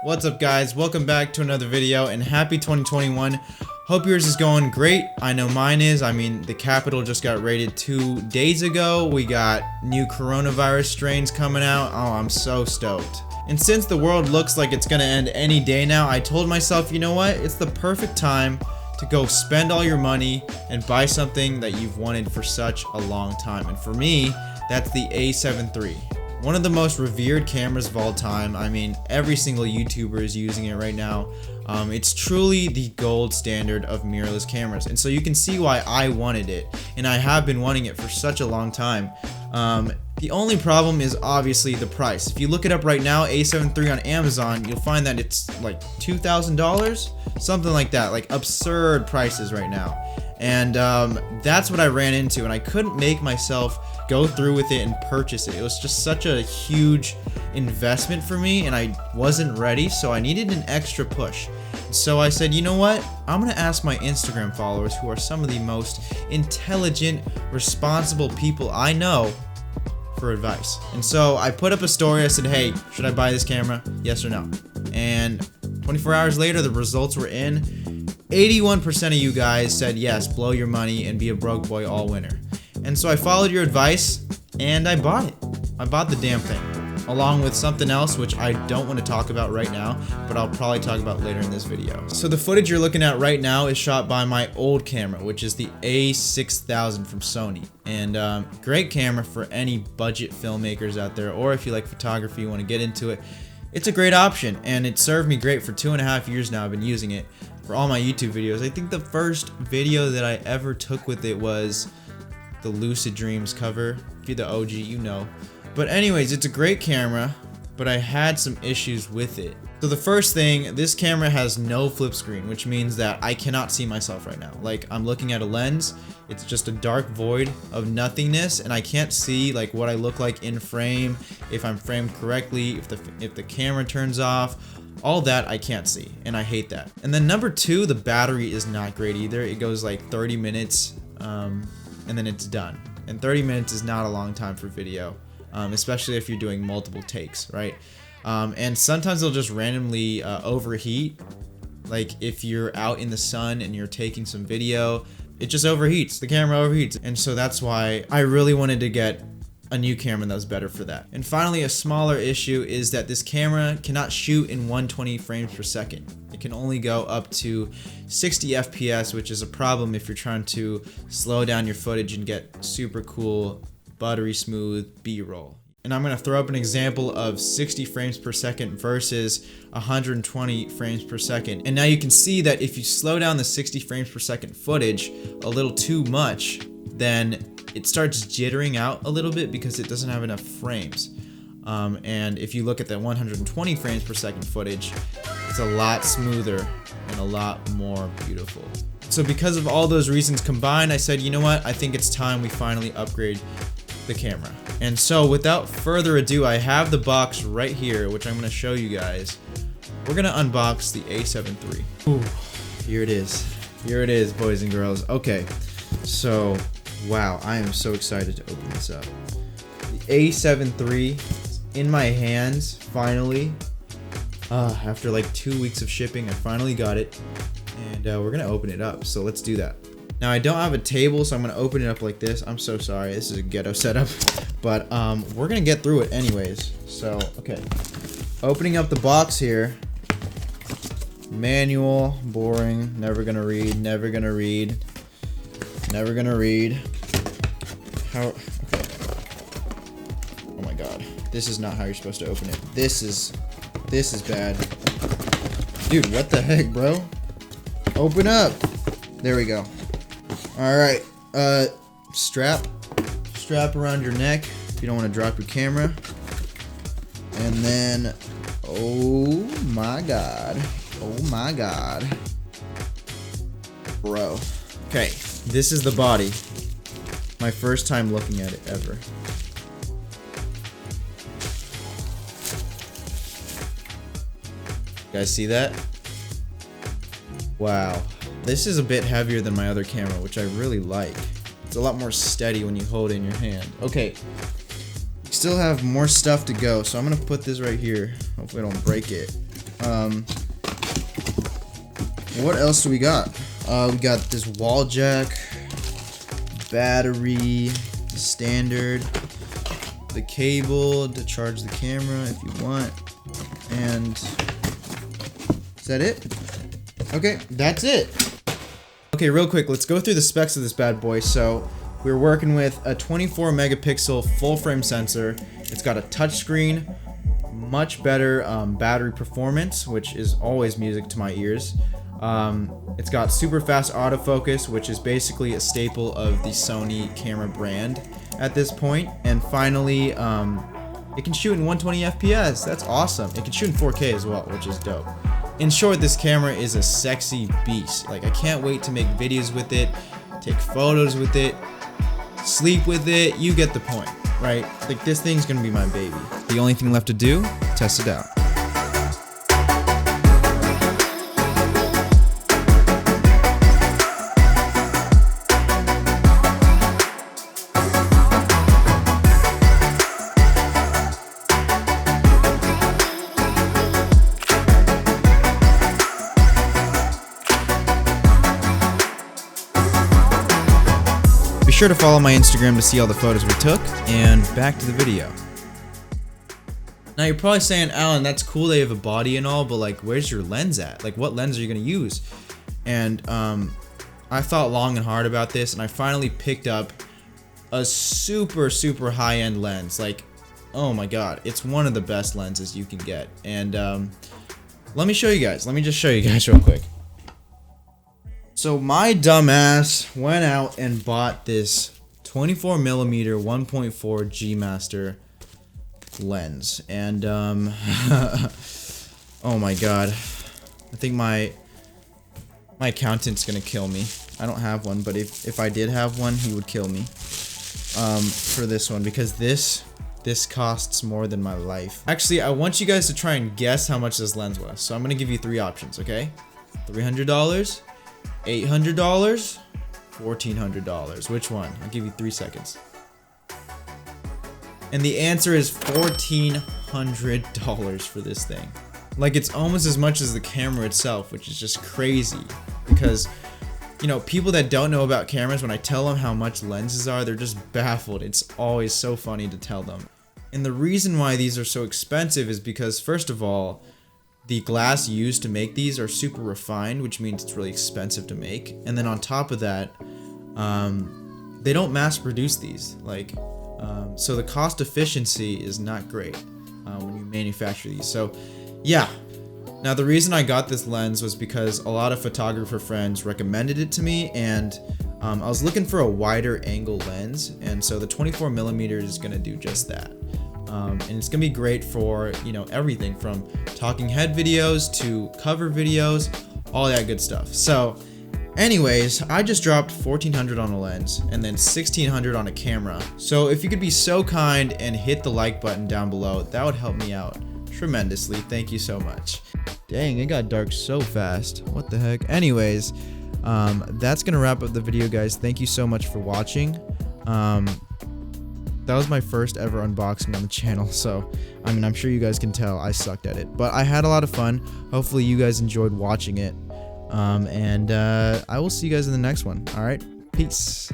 What's up, guys? Welcome back to another video and happy 2021. Hope yours is going great. I know mine is. I mean, the Capitol just got raided 2 days ago. We got new coronavirus strains coming out. Oh, I'm so stoked. And since the world looks like it's gonna end any day now, I told myself, you know what? It's the perfect time to go spend all your money and buy something that you've wanted for such a long time. And for me, that's the A7 III. One of the most revered cameras of all time. I mean, every single YouTuber is using it right now. It's truly the gold standard of mirrorless cameras. And so you can see why I wanted it. And I have been wanting it for such a long time. The only problem is obviously the price. If you look it up right now, A7 III on Amazon, you'll find that it's like $2,000, something like that, like absurd prices right now. And that's what I ran into, and I couldn't make myself go through with it and purchase it. It was just such a huge investment for me, and I wasn't ready, so I needed an extra push. So I said, you know what? I'm gonna ask my Instagram followers, who are some of the most intelligent, responsible people I know, for advice. And so I put up a story. I said, hey, should I buy this camera? Yes or no? And 24 hours later, the results were in. 81% of you guys said yes, blow your money and be a broke boy all winter. And so I followed your advice and I bought it. I bought the damn thing, along with something else which I don't want to talk about right now, but I'll probably talk about later in this video. So the footage you're looking at right now is shot by my old camera, which is the A6000 from Sony. And great camera for any budget filmmakers out there, or if you like photography, you want to get into it. It's a great option, and it served me great for 2.5 years now. I've been using it for all my YouTube videos. I think the first video that I ever took with it was the Lucid Dreams cover. If you're the OG, you know. But anyways, it's a great camera, but I had some issues with it. So the first thing, this camera has no flip screen, which means that I cannot see myself right now. Like, I'm looking at a lens, it's just a dark void of nothingness, and I can't see like what I look like in frame, if I'm framed correctly, if the camera turns off. All that I can't see, and I hate that. And then number two, the battery is not great either. It goes like 30 minutes, and then it's done. And 30 minutes is not a long time for video, especially if you're doing multiple takes, right? And sometimes they'll just randomly overheat. Like if you're out in the sun and you're taking some video, it just overheats, the camera overheats. And so that's why I really wanted to get a new camera that was better for that. And finally, a smaller issue is that this camera cannot shoot in 120 frames per second. It can only go up to 60 FPS, which is a problem if you're trying to slow down your footage and get super cool, buttery smooth B-roll. And I'm going to throw up an example of 60 frames per second versus 120 frames per second. And now you can see that if you slow down the 60 frames per second footage a little too much, then it starts jittering out a little bit because it doesn't have enough frames. And if you look at the 120 frames per second footage, it's a lot smoother and a lot more beautiful. So because of all those reasons combined, I said, you know what? I think it's time we finally upgrade the camera. And so without further ado, I have the box right here, which I'm going to show you guys. We're going to unbox the A7 III. Ooh, here it is. Here it is, boys and girls. Okay, so wow, I am so excited to open this up. The A7 III is in my hands, finally. After like 2 weeks of shipping, I finally got it. And we're going to open it up, so let's do that. Now, I don't have a table, so I'm going to open it up like this. I'm so sorry, this is a ghetto setup. But we're going to get through it anyways. So, okay. Opening up the box here. Manual, boring, never going to read, never going to read. Never going to read. Okay. Oh my god. This is not how you're supposed to open it. This is bad. Dude, what the heck, bro? Open up. There we go. Alright, strap around your neck if you don't want to drop your camera. And then, oh my god, bro. Okay, this is the body. My first time looking at it ever. You guys see that? Wow. This is a bit heavier than my other camera, which I really like. It's a lot more steady when you hold it in your hand. Okay, we still have more stuff to go, so I'm gonna put this right here. Hopefully I don't break it. What else do we got? We got this wall jack, battery, standard, the cable to charge the camera if you want, and is that it? Okay, that's it. Okay, real quick, let's go through the specs of this bad boy. So we're working with a 24 megapixel full frame sensor. It's got a touchscreen, much better battery performance, which is always music to my ears. It's got super fast autofocus, which is basically a staple of the Sony camera brand at this point. And finally, it can shoot in 120 FPS. That's awesome. It can shoot in 4K as well, which is dope. In short, this camera is a sexy beast. Like, I can't wait to make videos with it, take photos with it, sleep with it. You get the point, right? Like, this thing's gonna be my baby. The only thing left to do, test it out. Be sure to follow my Instagram to see all the photos we took, and back to the video. Now you're probably saying, Alan, that's cool they have a body and all, but like, where's your lens at? Like, what lens are you gonna use? And I thought long and hard about this, and I finally picked up a super high-end lens. Like, oh my god, it's one of the best lenses you can get. And let me show you guys. Let me just show you guys real quick. So my dumbass went out and bought this 24mm 1.4 G Master lens, and oh my god, I think my accountant's gonna kill me. I don't have one, but if I did have one, he would kill me for this one, because this costs more than my life. Actually, I want you guys to try and guess how much this lens was. So I'm gonna give you three options, okay? $300, $800, $1,400. Which one? I'll give you 3 seconds. And the answer is $1,400 for this thing. Like, it's almost as much as the camera itself, which is just crazy. Because, you know, people that don't know about cameras, when I tell them how much lenses are, they're just baffled. It's always so funny to tell them. And the reason why these are so expensive is because, first of all, the glass used to make these are super refined, which means it's really expensive to make. And then on top of that, they don't mass produce these. Like, so the cost efficiency is not great when you manufacture these. So yeah. Now the reason I got this lens was because a lot of photographer friends recommended it to me, and I was looking for a wider angle lens, and so the 24mm is gonna do just that. And it's gonna be great for, you know, everything from talking head videos to cover videos, all that good stuff. So anyways, I just dropped $1,400 on a lens and then $1,600 on a camera. So if you could be so kind and hit the like button down below, that would help me out tremendously. Thank you so much. Dang, it got dark so fast. What the heck? Anyways, that's gonna wrap up the video, guys. Thank you so much for watching. That was my first ever unboxing on the channel, so I mean, I'm sure you guys can tell I sucked at it, but I had a lot of fun. Hopefully you guys enjoyed watching it, and I will see you guys in the next one. All right, peace.